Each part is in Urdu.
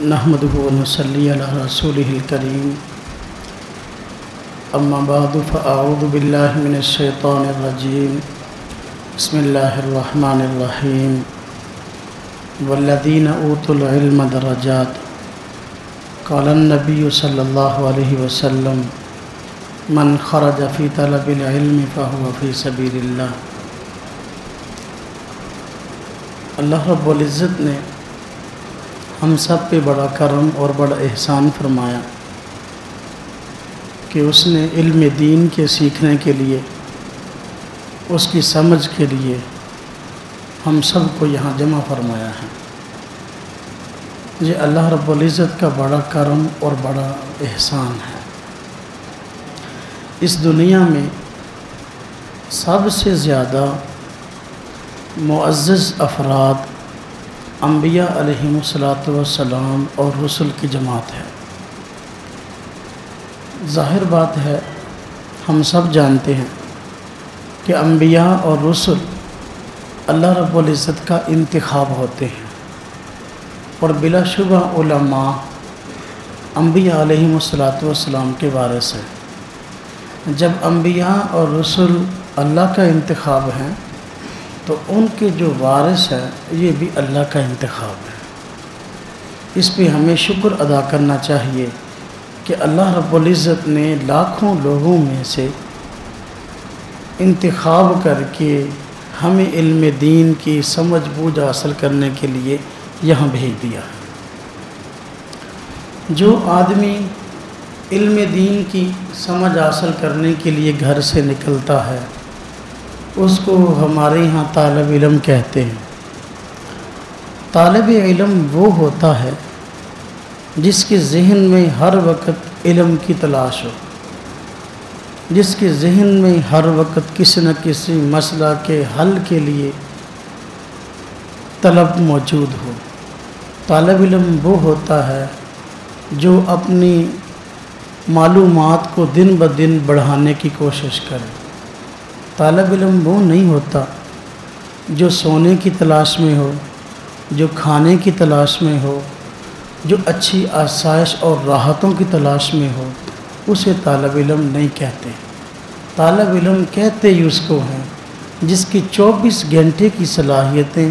نحمده ونصلي على رسوله الكريم اما بعد فاعوذ بالله من الشيطان الرجيم بسم الله الرحمن الرحيم والذين اوتوا العلم درجات قال النبي صلى الله عليه وسلم من خرج في طلب العلم فهو في سبيل الله۔ اللہ رب العزت نے ہم سب پہ بڑا کرم اور بڑا احسان فرمایا کہ اس نے علم دین کے سیکھنے کے لیے، اس کی سمجھ کے لیے ہم سب کو یہاں جمع فرمایا ہے۔ یہ اللہ رب العزت کا بڑا کرم اور بڑا احسان ہے۔ اس دنیا میں سب سے زیادہ معزز افراد انبیاء علیہم الصلاۃ اور رسل کی جماعت ہے۔ ظاہر بات ہے، ہم سب جانتے ہیں کہ انبیاء اور رسل اللہ رب العزت کا انتخاب ہوتے ہیں، اور بلا شبہ علماء انبیاء علیہم الصلاۃ کے وارث ہیں۔ جب انبیاء اور رسل اللہ کا انتخاب ہیں تو ان کے جو وارث ہیں یہ بھی اللہ کا انتخاب ہے۔ اس پہ ہمیں شکر ادا کرنا چاہیے کہ اللہ رب العزت نے لاکھوں لوگوں میں سے انتخاب کر کے ہمیں علم دین کی سمجھ بوجھ حاصل کرنے کے لیے یہاں بھیج دیا ہے۔ جو آدمی علم دین کی سمجھ حاصل کرنے کے لیے گھر سے نکلتا ہے اس کو ہمارے یہاں طالب علم کہتے ہیں۔ طالب علم وہ ہوتا ہے جس کے ذہن میں ہر وقت علم کی تلاش ہو، جس کے ذہن میں ہر وقت کسی نہ کسی مسئلہ کے حل کے لیے طلب موجود ہو۔ طالب علم وہ ہوتا ہے جو اپنی معلومات کو دن بدن بڑھانے کی کوشش کرے۔ طالب علم وہ نہیں ہوتا جو سونے کی تلاش میں ہو، جو کھانے کی تلاش میں ہو، جو اچھی آسائش اور راحتوں کی تلاش میں ہو، اسے طالب علم نہیں کہتے۔ طالب علم کہتے ہی اس کو ہیں جس کی 24 گھنٹے کی صلاحیتیں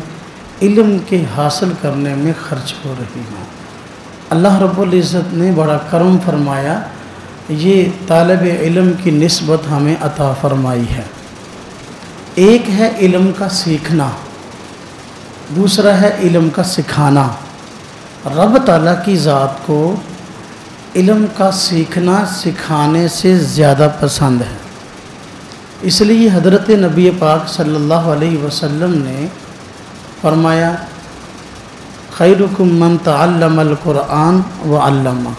علم کے حاصل کرنے میں خرچ ہو رہی ہوں۔ اللہ رب العزت نے بڑا کرم فرمایا، یہ طالب علم کی نسبت ہمیں عطا فرمائی ہے۔ ایک ہے علم کا سیکھنا، دوسرا ہے علم کا سکھانا۔ رب تعالیٰ کی ذات کو علم کا سیکھنا سکھانے سے زیادہ پسند ہے۔ اس لیے حضرت نبی پاک صلی اللہ علیہ وسلم نے فرمایا، خیرکم من تعلم القرآن وعلمہ۔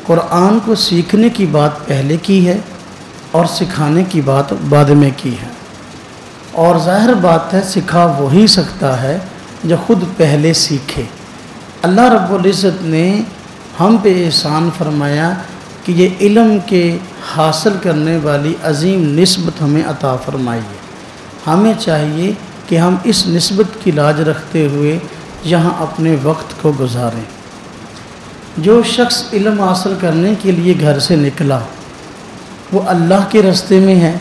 قرآن کو سیکھنے کی بات پہلے کی ہے اور سکھانے کی بات بعد میں کی ہے، اور ظاہر بات ہے سکھا وہی سکتا ہے جو خود پہلے سیکھے۔ اللہ رب العزت نے ہم پہ احسان فرمایا کہ یہ علم کے حاصل کرنے والی عظیم نسبت ہمیں عطا فرمائی ہے۔ ہمیں چاہیے کہ ہم اس نسبت کی لاج رکھتے ہوئے یہاں اپنے وقت کو گزاریں۔ جو شخص علم حاصل کرنے کے لیے گھر سے نکلا وہ اللہ کے راستے میں ہے،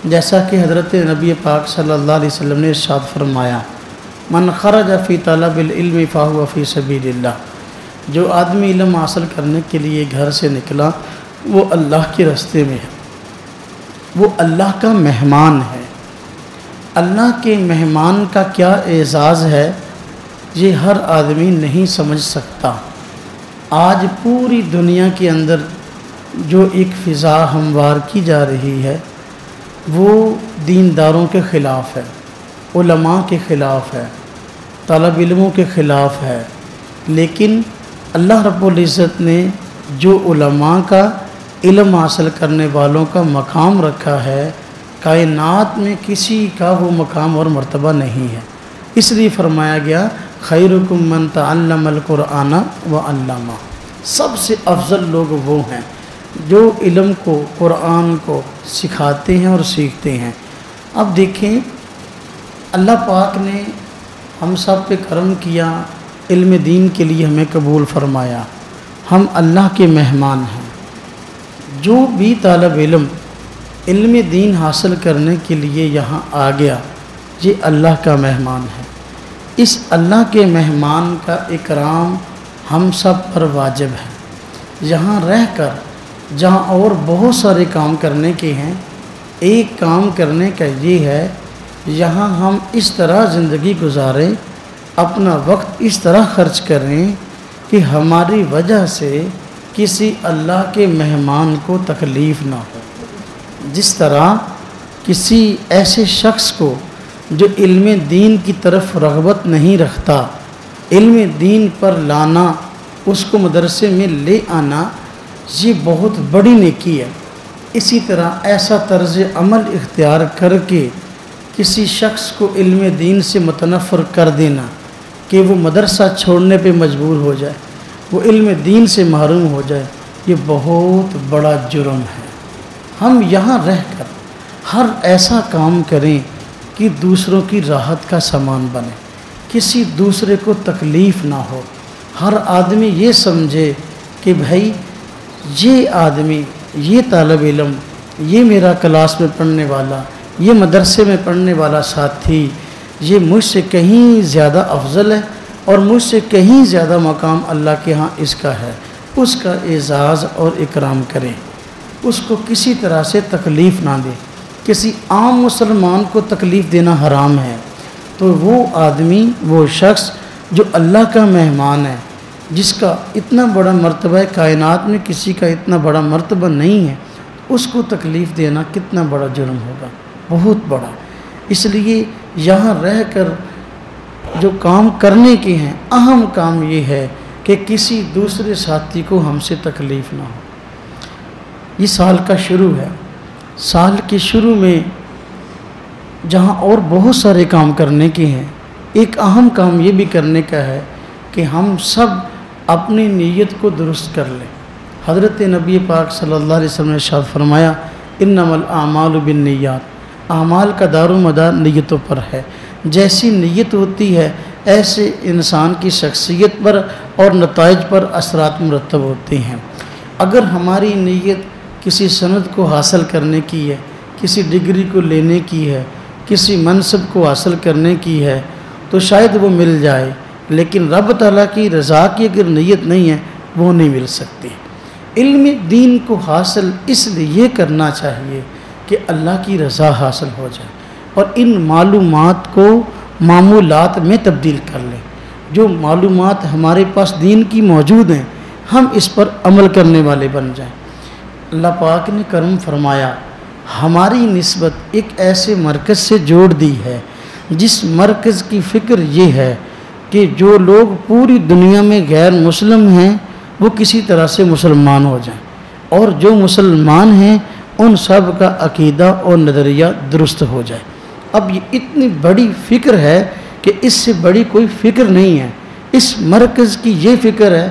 جیسا کہ حضرت نبی پاک صلی اللہ علیہ وسلم نے ارشاد فرمایا، من خرج فی طلب العلم فہو فی سبیل اللہ۔ جو آدمی علم حاصل کرنے کے لیے گھر سے نکلا وہ اللہ کے راستے میں ہے، وہ اللہ کا مہمان ہے۔ اللہ کے مہمان کا کیا اعزاز ہے یہ ہر آدمی نہیں سمجھ سکتا۔ آج پوری دنیا کے اندر جو ایک فضا ہموار کی جا رہی ہے وہ دینداروں کے خلاف ہے، علماء کے خلاف ہے، طالب علموں کے خلاف ہے، لیکن اللہ رب العزت نے جو علماء کا علم حاصل کرنے والوں کا مقام رکھا ہے، کائنات میں کسی کا وہ مقام اور مرتبہ نہیں ہے۔ اس لیے فرمایا گیا، خیرکم من تعلم القرآن وعلمہ۔ سب سے افضل لوگ وہ ہیں جو علم کو، قرآن کو سکھاتے ہیں اور سیکھتے ہیں۔ اب دیکھیں، اللہ پاک نے ہم سب پہ کرم کیا علم دین کے لیے ہمیں قبول فرمایا۔ ہم اللہ کے مہمان ہیں۔ جو بھی طالب علم علم دین حاصل کرنے کے لیے یہاں آ گیا، یہ اللہ کا مہمان ہے۔ اس اللہ کے مہمان کا اکرام ہم سب پر واجب ہے۔ یہاں رہ کر جہاں اور بہت سارے کام کرنے کے ہیں، ایک کام کرنے کا یہ ہے، یہاں ہم اس طرح زندگی گزاریں، اپنا وقت اس طرح خرچ کریں کہ ہماری وجہ سے کسی اللہ کے مہمان کو تکلیف نہ ہو۔ جس طرح کسی ایسے شخص کو جو علم دین کی طرف رغبت نہیں رکھتا، علم دین پر لانا، اس کو مدرسے میں لے آنا، یہ بہت بڑی نیکی ہے۔ اسی طرح ایسا طرز عمل اختیار کر کے کسی شخص کو علم دین سے متنفر کر دینا کہ وہ مدرسہ چھوڑنے پہ مجبور ہو جائے، وہ علم دین سے محروم ہو جائے، یہ بہت بڑا جرم ہے۔ ہم یہاں رہ کر ہر ایسا کام کریں کہ دوسروں کی راحت کا سامان بنے، کسی دوسرے کو تکلیف نہ ہو۔ ہر آدمی یہ سمجھے کہ بھائی یہ آدمی، یہ طالب علم، یہ میرا کلاس میں پڑھنے والا، یہ مدرسے میں پڑھنے والا ساتھی، یہ مجھ سے کہیں زیادہ افضل ہے اور مجھ سے کہیں زیادہ مقام اللہ کے ہاں اس کا ہے۔ اس کا اعزاز اور اکرام کریں، اس کو کسی طرح سے تکلیف نہ دے۔ کسی عام مسلمان کو تکلیف دینا حرام ہے، تو وہ آدمی، وہ شخص جو اللہ کا مہمان ہے، جس کا اتنا بڑا مرتبہ ہے، کائنات میں کسی کا اتنا بڑا مرتبہ نہیں ہے، اس کو تکلیف دینا کتنا بڑا جرم ہوگا، بہت بڑا۔ اس لیے یہاں رہ کر جو کام کرنے کے ہیں، اہم کام یہ ہے کہ کسی دوسرے ساتھی کو ہم سے تکلیف نہ ہو۔ یہ سال کا شروع ہے، سال کے شروع میں جہاں اور بہت سارے کام کرنے کے ہیں، ایک اہم کام یہ بھی کرنے کا ہے کہ ہم سب اپنی نیت کو درست کر لیں۔ حضرت نبی پاک صلی اللہ علیہ وسلم نے ارشاد فرمایا، انما الاعمال بالنیات، اعمال کا دار و مدار نیتوں پر ہے۔ جیسی نیت ہوتی ہے ایسے انسان کی شخصیت پر اور نتائج پر اثرات مرتب ہوتے ہیں۔ اگر ہماری نیت کسی سند کو حاصل کرنے کی ہے، کسی ڈگری کو لینے کی ہے، کسی منصب کو حاصل کرنے کی ہے، تو شاید وہ مل جائے، لیکن رب تعالیٰ کی رضا کی اگر نیت نہیں ہے وہ نہیں مل سکتی۔ علم دین کو حاصل اس لیے کرنا چاہیے کہ اللہ کی رضا حاصل ہو جائے، اور ان معلومات کو معمولات میں تبدیل کر لیں۔ جو معلومات ہمارے پاس دین کی موجود ہیں، ہم اس پر عمل کرنے والے بن جائیں۔ اللہ پاک نے کرم فرمایا، ہماری نسبت ایک ایسے مرکز سے جوڑ دی ہے جس مرکز کی فکر یہ ہے کہ جو لوگ پوری دنیا میں غیر مسلم ہیں وہ کسی طرح سے مسلمان ہو جائیں، اور جو مسلمان ہیں ان سب کا عقیدہ اور نظریہ درست ہو جائے۔ اب یہ اتنی بڑی فکر ہے کہ اس سے بڑی کوئی فکر نہیں ہے۔ اس مرکز کی یہ فکر ہے۔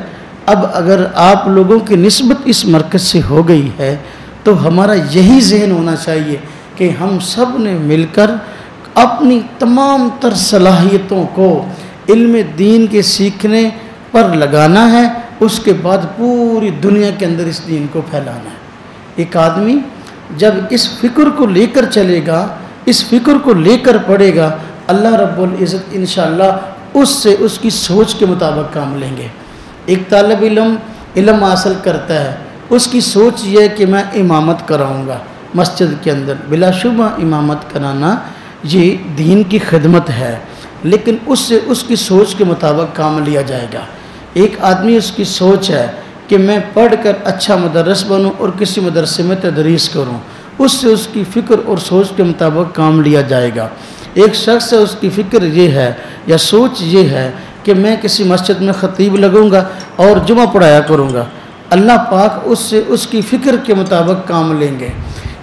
اب اگر آپ لوگوں کی نسبت اس مرکز سے ہو گئی ہے تو ہمارا یہی ذہن ہونا چاہیے کہ ہم سب نے مل کر اپنی تمام تر صلاحیتوں کو علم دین کے سیکھنے پر لگانا ہے، اس کے بعد پوری دنیا کے اندر اس دین کو پھیلانا ہے۔ ایک آدمی جب اس فکر کو لے کر چلے گا، اس فکر کو لے کر پڑھے گا، اللہ رب العزت انشاءاللہ اس سے اس کی سوچ کے مطابق کام لیں گے۔ ایک طالب علم حاصل کرتا ہے، اس کی سوچ یہ ہے کہ میں امامت کراؤں گا مسجد کے اندر۔ بلا شبہ امامت کرانا یہ دین کی خدمت ہے، لیکن اس سے اس کی سوچ کے مطابق کام لیا جائے گا۔ ایک آدمی اس کی سوچ ہے کہ میں پڑھ کر اچھا مدرس بنوں اور کسی مدرسے میں تدریس کروں، اس سے اس کی فکر اور سوچ کے مطابق کام لیا جائے گا۔ ایک شخص ہے، اس کی فکر یہ ہے یا سوچ یہ ہے کہ میں کسی مسجد میں خطیب لگوں گا اور جمعہ پڑھایا کروں گا، اللہ پاک اس سے اس کی فکر کے مطابق کام لیں گے۔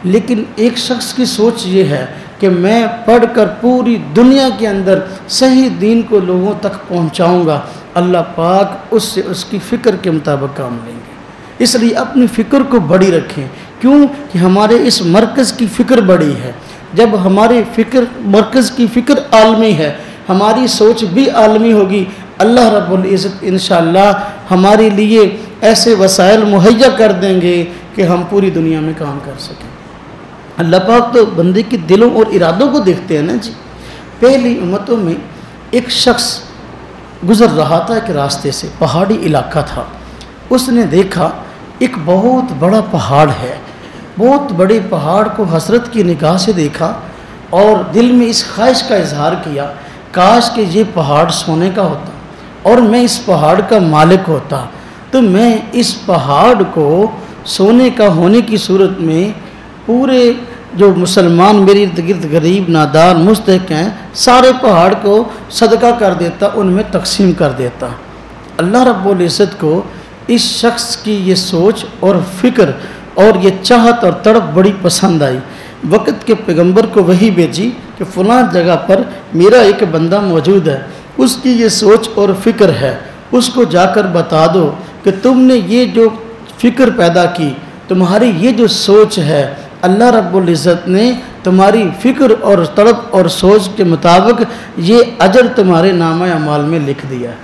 لیکن ایک شخص کی سوچ یہ ہے کہ میں پڑھ کر پوری دنیا کے اندر صحیح دین کو لوگوں تک پہنچاؤں گا، اللہ پاک اس سے اس کی فکر کے مطابق کام لیں گے۔ اس لیے اپنی فکر کو بڑی رکھیں، کیوں کہ ہمارے اس مرکز کی فکر بڑی ہے۔ جب ہماری مرکز کی فکر عالمی ہے، ہماری سوچ بھی عالمی ہوگی، اللہ رب العزت انشاءاللہ ہمارے لیے ایسے وسائل مہیا کر دیں گے کہ ہم پوری دنیا میں کام کر سکیں۔ اللہ پاک تو بندے کے دلوں اور ارادوں کو دیکھتے ہیں نا جی۔ پہلی امتوں میں ایک شخص گزر رہا تھا ایک راستے سے، پہاڑی علاقہ تھا۔ اس نے دیکھا ایک بہت بڑا پہاڑ ہے، بہت بڑے پہاڑ کو حسرت کی نگاہ سے دیکھا اور دل میں اس خواہش کا اظہار کیا، کاش کہ یہ پہاڑ سونے کا ہوتا اور میں اس پہاڑ کا مالک ہوتا، تو میں اس پہاڑ کو سونے کا ہونے کی صورت میں پورے جو مسلمان میرے ارد گرد غریب نادار مستحق ہیں سارے پہاڑ کو صدقہ کر دیتا، ان میں تقسیم کر دیتا۔ اللہ رب العزت کو اس شخص کی یہ سوچ اور فکر اور یہ چاہت اور تڑپ بڑی پسند آئی۔ وقت کے پیغمبر کو وحی بھیجی کہ فلاں جگہ پر میرا ایک بندہ موجود ہے، اس کی یہ سوچ اور فکر ہے، اس کو جا کر بتا دو کہ تم نے یہ جو فکر پیدا کی، تمہاری یہ جو سوچ ہے، اللہ رب العزت نے تمہاری فکر اور تڑپ اور سوچ کے مطابق یہ اجر تمہارے نامہ اعمال میں لکھ دیا ہے۔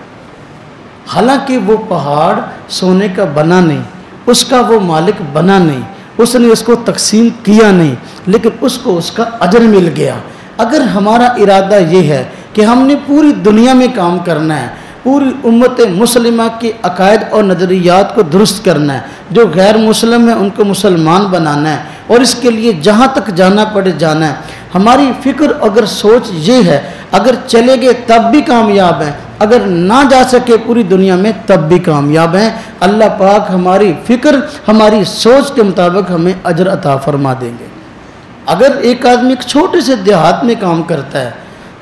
حالانکہ وہ پہاڑ سونے کا بنا نہیں، اس کا وہ مالک بنا نہیں، اس نے اس کو تقسیم کیا نہیں، لیکن اس کو اس کا اجر مل گیا۔ اگر ہمارا ارادہ یہ ہے کہ ہم نے پوری دنیا میں کام کرنا ہے، پوری امت مسلمہ کے عقائد اور نظریات کو درست کرنا ہے، جو غیر مسلم ہیں ان کو مسلمان بنانا ہے، اور اس کے لیے جہاں تک جانا پڑے جانا ہے، ہماری فکر اگر سوچ یہ ہے، اگر چلے گئے تب بھی کامیاب ہیں، اگر نہ جا سکے پوری دنیا میں تب بھی کامیاب ہیں۔ اللہ پاک ہماری فکر ہماری سوچ کے مطابق ہمیں اجر عطا فرما دیں گے۔ اگر ایک آدمی ایک چھوٹے سے دیہات میں کام کرتا ہے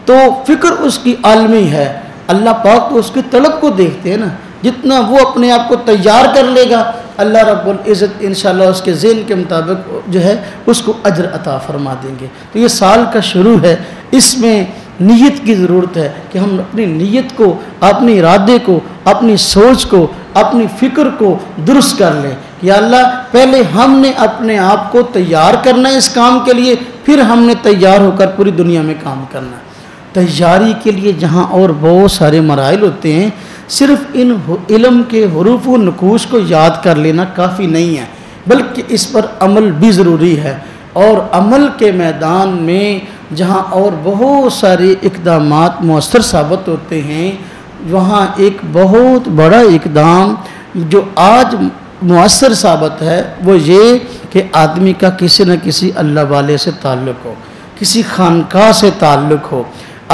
تو فکر اس کی عالمی ہے، اللہ پاک تو اس کی طلب کو دیکھتے ہیں نا، جتنا وہ اپنے آپ کو تیار کر لے گا اللہ رب العزت انشاءاللہ اس کے ذہن کے مطابق جو ہے اس کو اجر عطا فرما دیں گے۔ تو یہ سال کا شروع ہے، اس میں نیت کی ضرورت ہے کہ ہم اپنی نیت کو، اپنے ارادے کو، اپنی سوچ کو، اپنی فکر کو درست کر لیں۔ یا اللہ پہلے ہم نے اپنے آپ کو تیار کرنا ہے اس کام کے لیے، پھر ہم نے تیار ہو کر پوری دنیا میں کام کرنا ہے۔ تیاری کے لیے جہاں اور بہت سارے مراحل ہوتے ہیں، صرف ان علم کے حروف و نقوش کو یاد کر لینا کافی نہیں ہے، بلکہ اس پر عمل بھی ضروری ہے۔ اور عمل کے میدان میں جہاں اور بہت سارے اقدامات مؤثر ثابت ہوتے ہیں، وہاں ایک بہت بڑا اقدام جو آج مؤثر ثابت ہے وہ یہ کہ آدمی کا کسی نہ کسی اللہ والے سے تعلق ہو، کسی خانقاہ سے تعلق ہو۔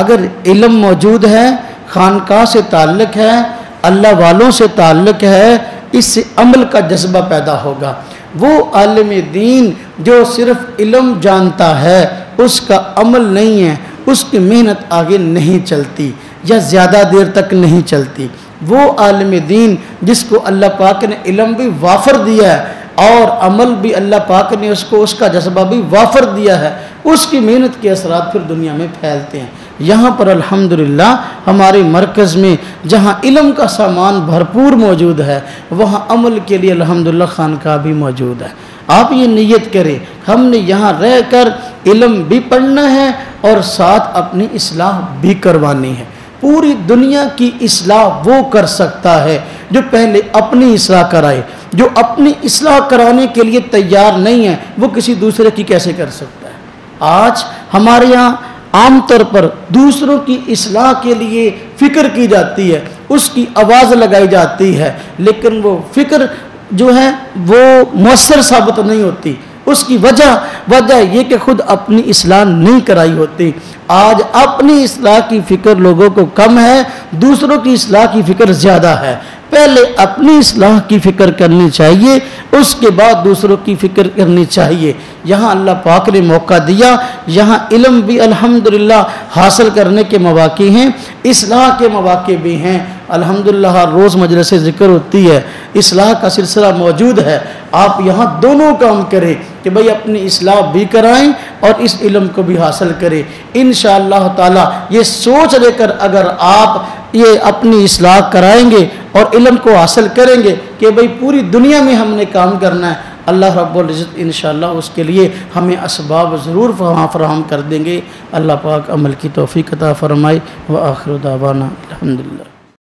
اگر علم موجود ہے، خانقاہ سے تعلق ہے، اللہ والوں سے تعلق ہے، اس سے عمل کا جذبہ پیدا ہوگا۔ وہ عالم دین جو صرف علم جانتا ہے، اس کا عمل نہیں ہے، اس کی محنت آگے نہیں چلتی یا زیادہ دیر تک نہیں چلتی۔ وہ عالم دین جس کو اللہ پاک نے علم بھی وافر دیا ہے اور عمل بھی اللہ پاک نے اس کو اس کا جذبہ بھی وافر دیا ہے، اس کی محنت کے اثرات پھر دنیا میں پھیلتے ہیں۔ یہاں پر الحمدللہ ہمارے مرکز میں جہاں علم کا سامان بھرپور موجود ہے، وہاں عمل کے لیے الحمدللہ خانقاہ بھی موجود ہے۔ آپ یہ نیت کریں، ہم نے یہاں رہ کر علم بھی پڑھنا ہے اور ساتھ اپنی اصلاح بھی کروانی ہے۔ پوری دنیا کی اصلاح وہ کر سکتا ہے جو پہلے اپنی اصلاح کرائے۔ جو اپنی اصلاح کرانے کے لیے تیار نہیں ہے، وہ کسی دوسرے کی کیسے کر سکتا ہے؟ آج ہمارے یہاں عام طور پر دوسروں کی اصلاح کے لیے فکر کی جاتی ہے، اس کی آواز لگائی جاتی ہے، لیکن وہ فکر جو ہے وہ مؤثر ثابت نہیں ہوتی۔ اس کی وجہ یہ کہ خود اپنی اصلاح نہیں کرائی ہوتی۔ آج اپنی اصلاح کی فکر لوگوں کو کم ہے، دوسروں کی اصلاح کی فکر زیادہ ہے۔ پہلے اپنی اصلاح کی فکر کرنی چاہیے، اس کے بعد دوسروں کی فکر کرنی چاہیے۔ یہاں اللہ پاک نے موقع دیا، یہاں علم بھی الحمدللہ حاصل کرنے کے مواقع ہیں، اصلاح کے مواقع بھی ہیں۔ الحمدللہ ہر روز مجلس ذکر ہوتی ہے، اصلاح کا سلسلہ موجود ہے۔ آپ یہاں دونوں کام کریں کہ بھئی اپنی اصلاح بھی کرائیں اور اس علم کو بھی حاصل کریں۔ انشاءاللہ تعالی یہ سوچ لے کر اگر آپ یہ اپنی اصلاح کرائیں گے اور علم کو حاصل کریں گے کہ بھئی پوری دنیا میں ہم نے کام کرنا ہے، اللہ رب العزت انشاءاللہ اس کے لیے ہمیں اسباب ضرور فراہم کر دیں گے۔ اللہ پاک عمل کی توفیق عطا فرمائے۔ وآخر دعوانا الحمدللہ۔